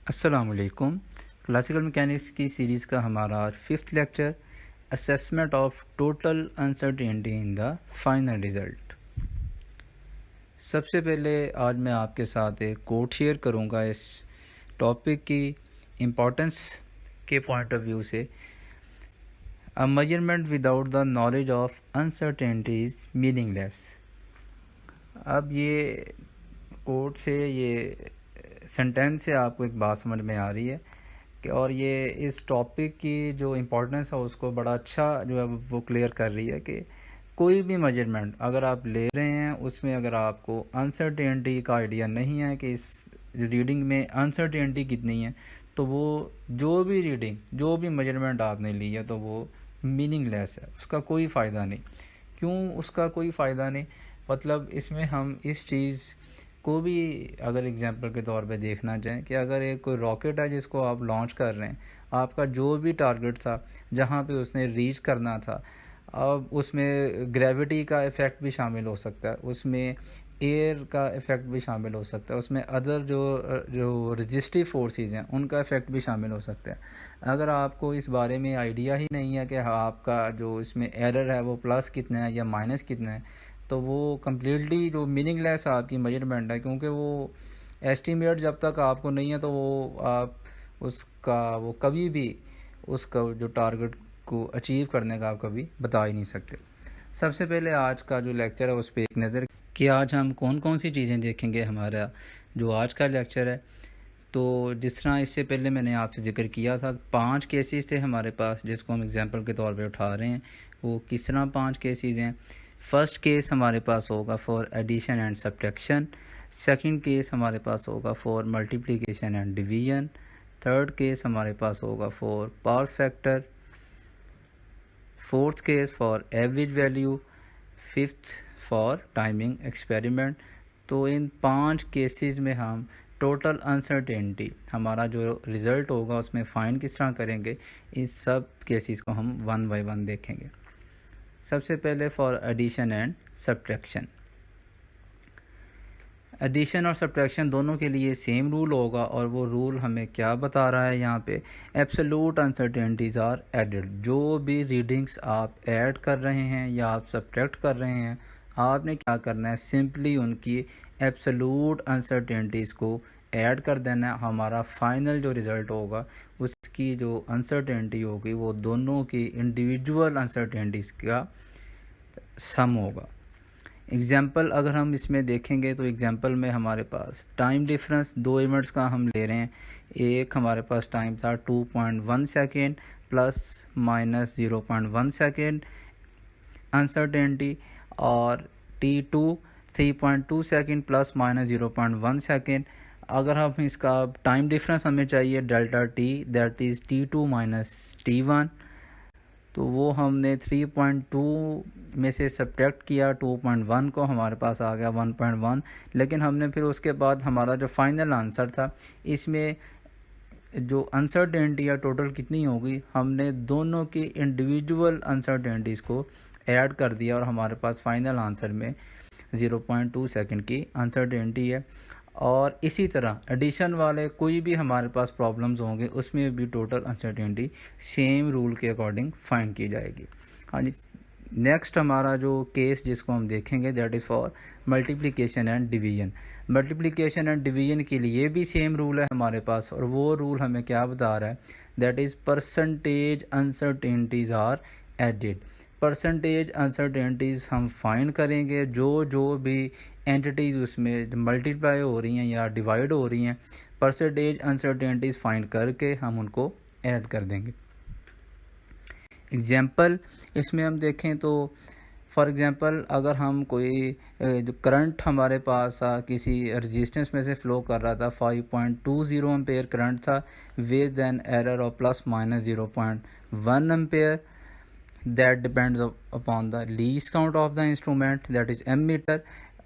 अस्सलाम वालेकुम। Classical mechanics की सीरीज़ का हमारा 5th lecture assessment of total uncertainty in the final result. सबसे पहले आज मैं आपके साथ एक कोट शेयर करूंगा इस टॉपिक की इम्पोर्टेंस के पॉइंट ऑफ व्यू से। अ measurement without the knowledge of uncertainty is meaningless. अब ये कोट से ये सेंटेंस से आपको एक बात समझ में आ रही है कि और ये इस टॉपिक की जो इम्पोर्टेंस है उसको बड़ा अच्छा जो है वो क्लियर कर रही है कि कोई भी मेजरमेंट अगर आप ले रहे हैं उसमें अगर आपको अनसर्टेनिटी का आइडिया नहीं है कि इस रीडिंग में अनसर्टेनिटी कितनी है, तो वो जो भी रीडिंग जो भी मेजरमेंट आपने ली है तो वो मीनिंगलेस है, उसका कोई फ़ायदा नहीं। क्यों उसका कोई फ़ायदा नहीं? मतलब इसमें हम इस चीज़ को भी अगर एग्जांपल के तौर पे देखना चाहें कि अगर एक कोई रॉकेट है जिसको आप लॉन्च कर रहे हैं, आपका जो भी टारगेट था जहाँ पे उसने रीच करना था, अब उसमें ग्रेविटी का इफ़ेक्ट भी शामिल हो सकता है, उसमें एयर का इफ़ेक्ट भी शामिल हो सकता है, उसमें अदर जो रजिस्टिव फोर्सेस हैं उनका इफ़ेक्ट भी शामिल हो सकता है। अगर आपको इस बारे में आइडिया ही नहीं है कि आपका जो इसमें एरर है वो प्लस कितना है या माइनस कितना है, तो वो कम्प्लीटली जो मीनिंगलेस आपकी मेजरमेंट है, क्योंकि वो एस्टीमेट जब तक आपको नहीं है तो वो आप उसका वो कभी भी उसका जो टारगेट को अचीव करने का आप कभी बता ही नहीं सकते। सबसे पहले आज का जो लेक्चर है उस पर एक नज़र कि आज हम कौन कौन सी चीज़ें देखेंगे। हमारा जो आज का लेक्चर है, तो जिस तरह इससे पहले मैंने आपसे जिक्र किया था, 5 केसेस थे हमारे पास जिसको हम एग्जांपल के तौर पे उठा रहे हैं। वो किस तरह 5 केसेस हैं? फर्स्ट केस हमारे पास होगा for addition and subtraction. Second case हमारे पास होगा for multiplication and division. Third case हमारे पास होगा for power factor. Fourth case for average value. Fifth for timing experiment. तो इन 5 केसेस में हम टोटल अनसर्टेनिटी हमारा जो रिज़ल्ट होगा उसमें फ़ाइंड किस तरह करेंगे, इस सब केसेस को हम वन बाय वन देखेंगे। सबसे पहले for addition and subtraction. Addition और सब्ट्रैक्शन दोनों के लिए सेम रूल होगा, और वो रूल हमें क्या बता रहा है यहाँ पे? Absolute uncertainties are added. जो भी रीडिंग्स आप ऐड कर रहे हैं या आप सब्ट्रैक्ट कर रहे हैं, आपने क्या करना है? सिंपली उनकी एब्सोल्यूट अनसर्टेनिटीज़ को ऐड कर देना है। हमारा फाइनल जो रिज़ल्ट होगा उसकी जो अनसर्टेनिटी होगी वो दोनों की इंडिविजुअल अनसर्टेनिटीज़ का सम होगा। एग्ज़ाम्पल अगर हम इसमें देखेंगे तो एग्ज़ाम्पल में हमारे पास टाइम डिफरेंस 2 इवेंट्स का हम ले रहे हैं। एक हमारे पास टाइम था 2.1 second plus minus 0.1 second uncertainty, और T2 3.2 second plus minus 0.1 second. अगर हम इसका टाइम डिफरेंस हमें चाहिए delta T, that is T2 minus T1, तो वो हमने 3.2 में से सब्ट्रैक्ट किया 2.1 को, हमारे पास आ गया 1.1। लेकिन हमने फिर उसके बाद हमारा जो फाइनल आंसर था, इसमें जो अनसर्टेनिटी या टोटल कितनी होगी, हमने दोनों की इंडिविजुअल अनसर्टेनिटीज़ को ऐड कर दिया और हमारे पास फाइनल आंसर में 0.2 सेकंड की अनसर्टेनिटी है। और इसी तरह एडिशन वाले कोई भी हमारे पास प्रॉब्लम्स होंगे उसमें भी टोटल अनसर्टेनिटी सेम रूल के अकॉर्डिंग फाइंड की जाएगी। हाँ जी, नेक्स्ट हमारा जो केस जिसको हम देखेंगे that is for multiplication and division. Multiplication and division के लिए भी सेम रूल है हमारे पास, और वो रूल हमें क्या बता रहा है? That is percentage uncertainties are added. Percentage uncertainties हम फाइंड करेंगे जो भी एंटिटीज़ उसमें मल्टीप्लाई हो रही हैं या डिवाइड हो रही हैं, परसेंटेज अनसर्टेनिटीज़ फाइंड करके हम उनको ऐड कर देंगे। एग्जाम्पल इसमें हम देखें तो फॉर एग्जांपल अगर हम कोई जो करंट हमारे पास किसी रेजिस्टेंस में से फ़्लो कर रहा था, 5.20 एम्पेयर करंट था with an error of plus minus 0.1 ampere, that depends upon the least count of the instrument that is ammeter.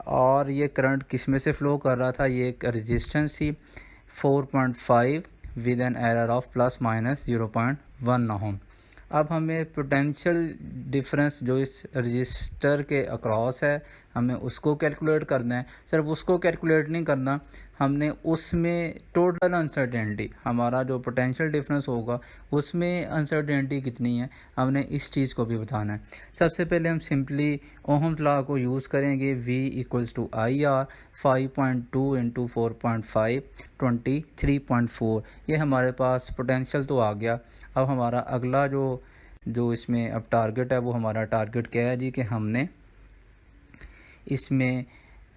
और ये करंट किस में से फ़्लो कर रहा था? ये एक रेजिस्टेंस थी 4.5 with an error of plus minus 0.1 ओम। अब हमें पोटेंशियल डिफरेंस जो इस रजिस्टर के अक्रॉस है हमें उसको कैलकुलेट करना है। सिर्फ उसको कैलकुलेट नहीं करना, हमने उसमें टोटल अनसर्टेनिटी, हमारा जो पोटेंशियल डिफरेंस होगा उसमें अनसर्टेनिटी कितनी है, हमने इस चीज़ को भी बताना है। सबसे पहले हम सिंपली ओहम्स लॉ को यूज़ करेंगे। V equals to I R 5.2 into 4.5 23.4। ये हमारे पास पोटेंशियल तो आ गया। अब हमारा अगला जो इसमें अब टारगेट है, वो हमारा टारगेट क्या है जी, कि हमने इसमें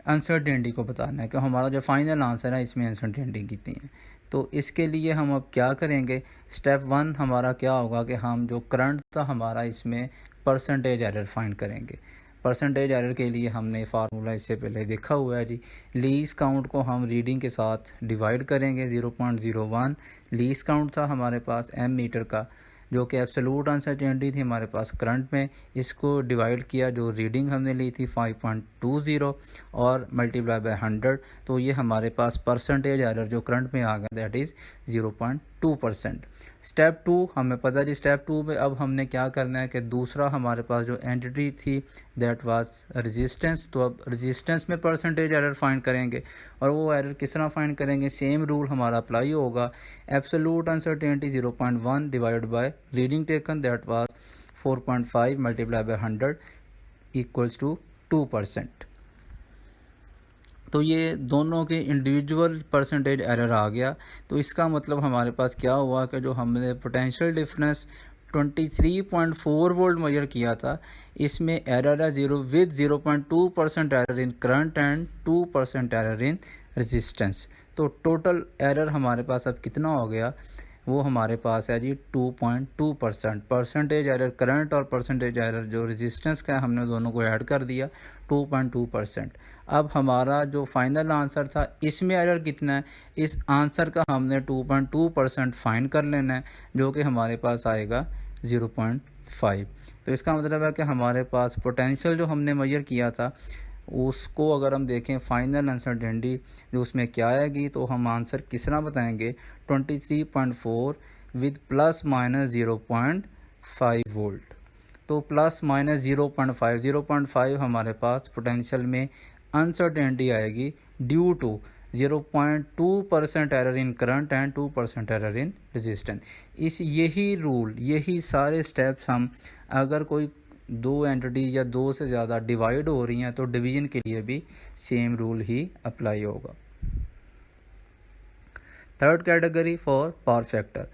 अनसर्टेनिटी को बताना है कि हमारा जो फाइनल आंसर है इसमें अनसर्टेनिटी कितनी है। तो इसके लिए हम अब क्या करेंगे, स्टेप 1 हमारा क्या होगा कि हम जो करंट था हमारा इसमें परसेंटेज एरर फाइंड करेंगे। परसेंटेज एरर के लिए हमने फार्मूला इससे पहले देखा हुआ है जी। लीज काउंट को हम रीडिंग के साथ डिवाइड करेंगे। 0.01 लीज काउंट था हमारे पास m मीटर का, जो कि एब्सोल्यूट अनसर्टेनिटी थी हमारे पास करंट में। इसको डिवाइड किया, जो रीडिंग हमने ली थी 5.20 और मल्टीप्लाई बाय 100, तो ये हमारे पास परसेंटेज एरर जो करंट में आ गया दैट इज़ 0.2%। स्टेप 2 हमें पता जी, स्टेप 2 में अब हमने क्या करना है कि दूसरा हमारे पास जो एंटिटी थी दैट वाज रेजिस्टेंस, तो अब रेजिस्टेंस में परसेंटेज एरर फाइंड करेंगे। और वो एरर किस तरह फाइंड करेंगे, सेम रूल हमारा अप्लाई होगा। Absolute uncertainty 0.1 divide by reading taken that was 4.5 multiply by 100 equals to 2%। तो ये दोनों के इंडिविजुअल परसेंटेज एरर आ गया। तो इसका मतलब हमारे पास क्या हुआ कि जो हमने पोटेंशियल डिफरेंस 23.4 वोल्ट मेजर किया था, इसमें एरर है 0.2% error in current and 2% error in resistance. तो टोटल एरर हमारे पास अब कितना हो गया, वो हमारे पास है जी 2.2%। परसेंटेज एरर करंट और परसेंटेज एरर जो रेजिस्टेंस का है, हमने दोनों को ऐड कर दिया, 2.2%। अब हमारा जो फाइनल आंसर था इसमें एरर कितना है, इस आंसर का हमने 2.2% फाइंड कर लेना है, जो कि हमारे पास आएगा 0.5। तो इसका मतलब है कि हमारे पास पोटेंशियल जो हमने मेजर किया था उसको अगर हम देखें फाइनल अनसर्टेनिटी जो उसमें क्या आएगी, तो हम आंसर किस तरह बताएंगे, 23.4 विद प्लस माइनस 0.5 वोल्ट। तो प्लस माइनस 0.5 हमारे पास पोटेंशियल में अनसर्टेनिटी आएगी due to 0.2% error in current and 2% error in resistance. यही रूल, यही सारे स्टेप्स हम अगर कोई दो एंटिटी या दो से ज़्यादा डिवाइड हो रही हैं तो डिवीजन के लिए भी सेम रूल ही अप्लाई होगा। Third category for power factor.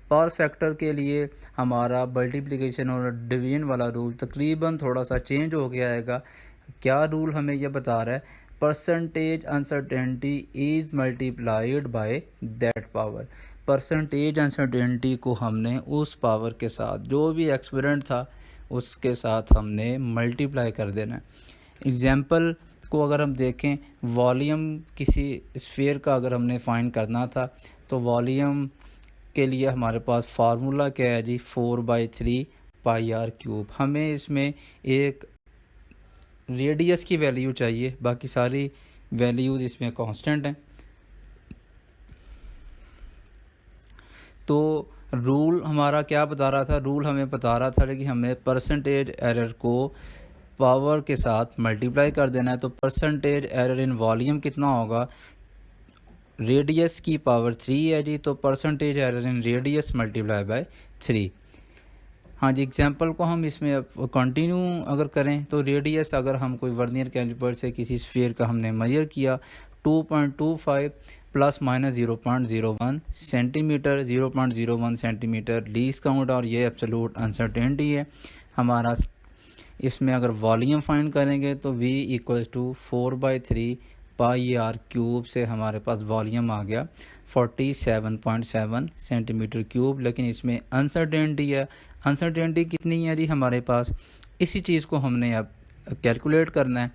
Power factor के लिए हमारा मल्टीप्लिकेशन और डिवीजन वाला रूल तकरीबन थोड़ा सा चेंज हो गया आएगा। क्या रूल हमें यह बता रहा है, percentage uncertainty is multiplied by that power. Percentage uncertainty को हमने उस पावर के साथ, जो भी एक्सपेरिमेंट था उसके साथ हमने मल्टीप्लाई कर देना है। एग्जाम्पल को अगर हम देखें, वॉल्यूम किसी स्फीयर का अगर हमने फाइंड करना था, तो वॉल्यूम के लिए हमारे पास फार्मूला क्या है जी, 4/3 πr³। हमें इसमें एक रेडियस की वैल्यू चाहिए, बाकी सारी वैल्यूज इसमें कांस्टेंट हैं। तो रूल हमारा क्या बता रहा था, रूल हमें बता रहा था कि हमें परसेंटेज एरर को पावर के साथ मल्टीप्लाई कर देना है। तो परसेंटेज एरर इन वॉल्यूम कितना होगा, रेडियस की पावर 3 है जी, तो percentage error in radius multiply by 3। हाँ जी, एग्जांपल को हम इसमें अब कंटिन्यू अगर करें, तो रेडियस अगर हम कोई वर्नियर कैलिपर से किसी स्फीयर का हमने मेजर किया 2.25 plus minus 0.01 centimetre, 0.01 centimetre lease count, और ये एब्सोल्यूट अनसर्टेनिटी है हमारा। इसमें अगर वॉल्यूम फाइंड करेंगे तो V इक्वल्स टू 4/3 πr³ से हमारे पास वॉल्यूम आ गया 47.7 सेंटीमीटर क्यूब। लेकिन इसमें अनसर्टेनिटी है, अनसर्टेनिटी कितनी है जी हमारे पास, इसी चीज़ को हमने अब कैलकुलेट करना है।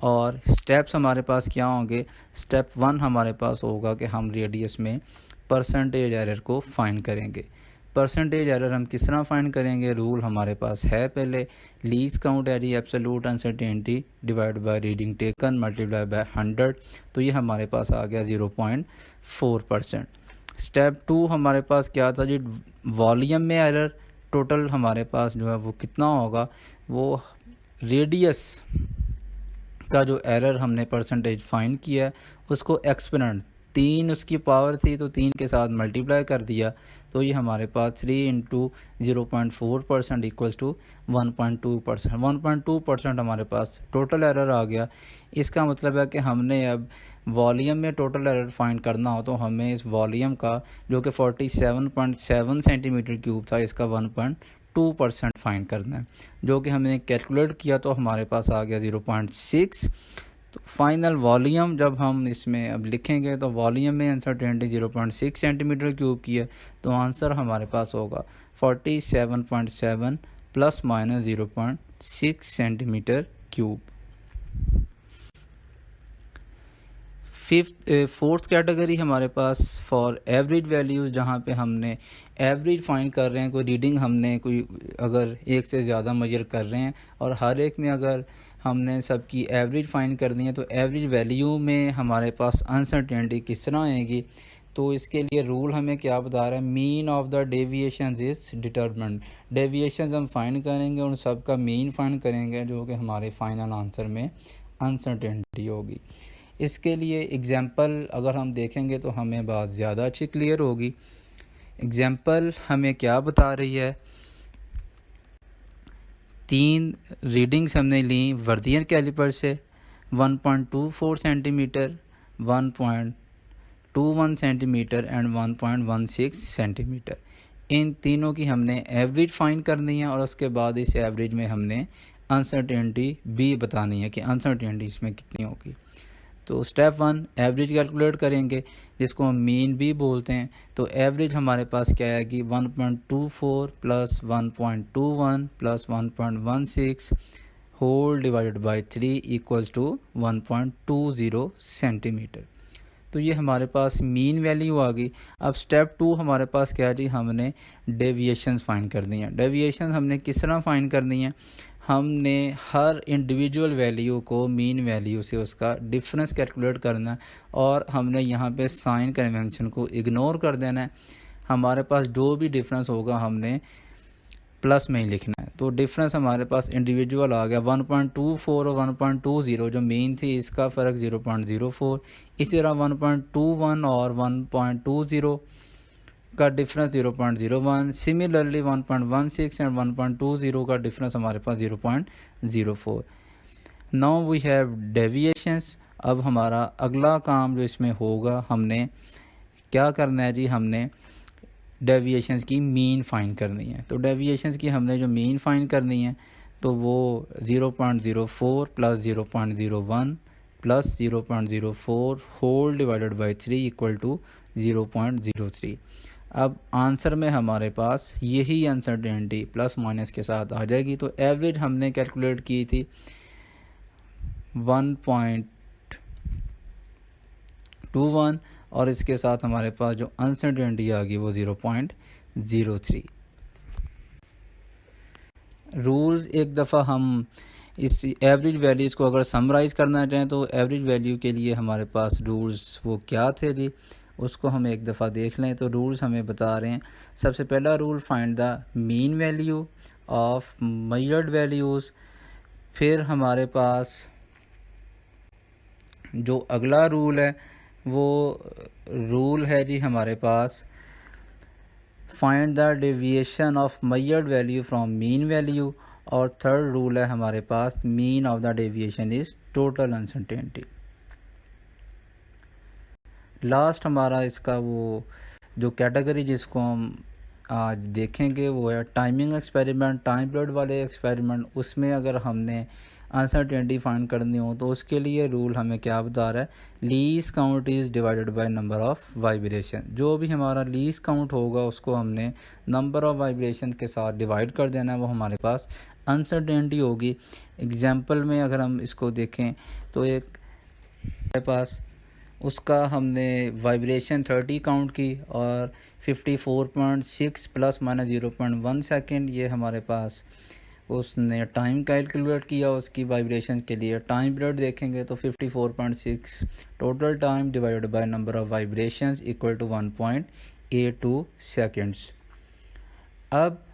और स्टेप्स हमारे पास क्या होंगे, स्टेप 1 हमारे पास होगा कि हम रेडियस में परसेंटेज एरर को फाइंड करेंगे। परसेंटेज एरर हम किस तरह फाइंड करेंगे, रूल हमारे पास है पहले, लीज काउंट है जी absolute uncertainty divide by reading taken multiply by 100। तो ये हमारे पास आ गया 0.4%। स्टेप 2 हमारे पास क्या था जी, वॉल्यूम में एरर टोटल हमारे पास जो है वो कितना होगा, वो रेडियस का जो एरर हमने परसेंटेज फाइंड किया है उसको एक्सपोनेंट 3 उसकी पावर थी तो 3 के साथ मल्टीप्लाई कर दिया, तो ये हमारे पास 3 इंटू 0.4% इक्वल्स टू 1.2%। 1.2% हमारे पास टोटल एरर आ गया। इसका मतलब है कि हमने अब वॉल्यूम में टोटल एरर फाइंड करना हो तो हमें इस वॉल्यूम का जो कि 47.7 सेंटीमीटर क्यूब था इसका 1.2% फाइंड करना है, जो कि हमने कैलकुलेट किया तो हमारे पास आ गया 0.6। तो फाइनल वॉल्यूम जब हम इसमें अब लिखेंगे तो वॉल्यूम में अनसर्टेनिटी 0.6 सेंटीमीटर क्यूब की है, तो आंसर हमारे पास होगा 47.7 plus minus 0.6 centimetre cube. Fourth category हमारे पास फॉर एवरेज वैल्यूज़, जहाँ पे हमने एवरेज फाइंड कर रहे हैं, कोई रीडिंग हमने कोई अगर एक से ज़्यादा मेजर कर रहे हैं और हर एक में अगर हमने सबकी एवरेज फाइंड करनी है तो एवरेज वैल्यू में हमारे पास अनसर्टेनिटी किस तरह आएगी। तो इसके लिए रूल हमें क्या बता रहा है, mean of the deviations is determined. Deviations हम फाइंड करेंगे और सबका मीन फाइंड करेंगे जो कि हमारे फाइनल आंसर में अनसर्टेनिटी होगी। इसके लिए एग्जांपल अगर हम देखेंगे तो हमें बात ज़्यादा अच्छी क्लियर होगी। एग्जांपल हमें क्या बता रही है, 3 रीडिंग्स हमने ली वर्नियर कैलिपर से 1.24 सेंटीमीटर, 1.21 सेंटीमीटर एंड 1.16 सेंटीमीटर। इन तीनों की हमने एवरेज फाइंड करनी है और उसके बाद इस एवरेज में हमने अनसर्टेनिटी भी बतानी है कि अनसर्टेनिटी इसमें कितनी होगी। तो स्टेप 1 एवरेज कैलकुलेट करेंगे जिसको हम मीन भी बोलते हैं। तो एवरेज हमारे पास क्या है कि 1.24 plus 1.21 plus 1.16 whole divided by 3 equals to 1.20 centimetre. तो ये हमारे पास मीन वैल्यू आ गई। अब स्टेप 2 हमारे पास क्या है जी, हमने डेविएशंस फाइंड करनी है। डेविएशंस हमने किस तरह फाइंड करनी है, हमने हर इंडिविजुअल वैल्यू को मीन वैल्यू से उसका डिफरेंस कैलकुलेट करना है और हमने यहाँ पे साइन कन्वेंशन को इग्नोर कर देना है। हमारे पास जो भी डिफरेंस होगा हमने प्लस में ही लिखना है। तो डिफरेंस हमारे पास इंडिविजुअल आ गया 1.24 और 1.20, जो मीन थी इसका फ़र्क 0.04। इसी तरह 1.21 और 1.20 का डिफरेंस 0.01। सिमिलरली 1.16 एंड 1.20 का डिफरेंस हमारे पास 0.04। Now we have deviations. अब हमारा अगला काम जो इसमें होगा, हमने क्या करना है जी, हमने डेविएशंस की मीन फाइंड करनी है। तो डेविएशंस की हमने जो मीन फाइंड करनी है तो वो 0.04 plus 0.01 plus 0.04 whole divided by 3 equal to 0.03। अब आंसर में हमारे पास यही अनसर्टेनिटी प्लस माइनस के साथ आ जाएगी। तो एवरेज हमने कैलकुलेट की थी 1.21 और इसके साथ हमारे पास जो अनसर्टेनिटी आ गई वो 0.03। रूल्स एक दफ़ा हम इस एवरेज वैल्यूज़ को अगर समराइज़ करना चाहें तो एवरेज वैल्यू के लिए हमारे पास रूल्स वो क्या थे जी, उसको हम एक दफ़ा देख लें। तो रूल्स हमें बता रहे हैं, सबसे पहला rule find the mean value of measured values. फिर हमारे पास जो अगला रूल है वो रूल है जी हमारे पास find the deviation of measured value from mean value. और थर्ड रूल है हमारे पास mean of the deviation is total uncertainty. Last हमारा इसका वो जो कैटेगरी जिसको हम आज देखेंगे वो है टाइमिंग एक्सपेरिमेंट, टाइम पीरियड वाले एक्सपेरिमेंट। उसमें अगर हमने अनसर्टेनिटी फाइंड करनी हो तो उसके लिए रूल हमें क्या बता रहा है, least count is divided by number of vibration. जो भी हमारा लीस्ट काउंट होगा उसको हमने नंबर ऑफ़ वाइब्रेशन के साथ डिवाइड कर देना है, वो हमारे पास अनसर्टेनिटी होगी। एग्जांपल में अगर हम इसको देखें तो एक हमारे पास उसका हमने वाइब्रेशन 30 काउंट की और 54.6 प्लस माइनस 0.1 सेकेंड ये हमारे पास उसने टाइम कैलकुलेट किया उसकी वाइब्रेशन के लिए। टाइम पीरियड देखेंगे तो 54.6 total time divided by number of vibrations equal to 1.82 seconds. अब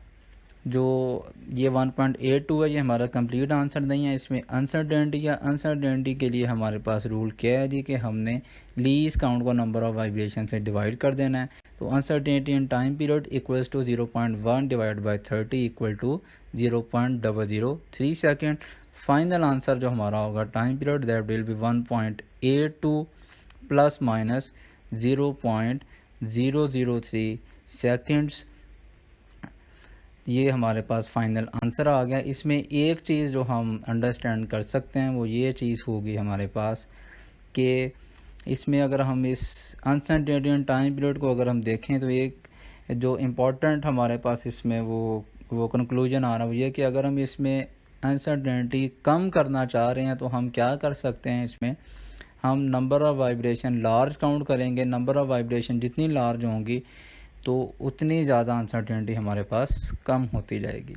जो ये 1.82 है ये हमारा कंप्लीट आंसर नहीं है। इसमें अनसर्टेनिटी के लिए हमारे पास रूल क्या है जी कि हमने लीस्ट काउंट को नंबर ऑफ वाइब्रेशन से डिवाइड कर देना है। तो uncertainty in time period equals to 0.1 divide by 30 equal to 0.003 second. Final answer जो हमारा होगा time period that will be 1.82 plus minus 0.003 seconds. ये हमारे पास फाइनल आंसर आ गया। इसमें एक चीज़ जो हम अंडरस्टैंड कर सकते हैं वो ये चीज़ होगी हमारे पास कि इसमें अगर हम इस अनसर्टेनिटी टाइम पीरियड को अगर हम देखें तो एक जो इम्पोर्टेंट हमारे पास इसमें वो कंक्लूजन आ रहा है वो ये कि अगर हम इसमें अनसर्टेनिटी कम करना चाह रहे हैं तो हम क्या कर सकते हैं, इसमें हम number of vibration large count करेंगे। नंबर ऑफ़ वाइब्रेशन जितनी लार्ज होंगी तो उतनी ज़्यादा अनसर्टेनिटी हमारे पास कम होती जाएगी।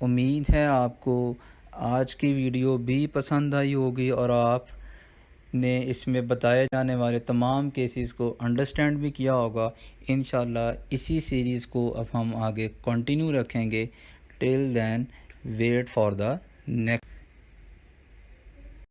उम्मीद है आपको आज की वीडियो भी पसंद आई होगी और आपने इसमें बताए जाने वाले तमाम केसेस को अंडरस्टैंड भी किया होगा। इंशाल्लाह इसी सीरीज़ को अब हम आगे कंटिन्यू रखेंगे। Till then wait for the next.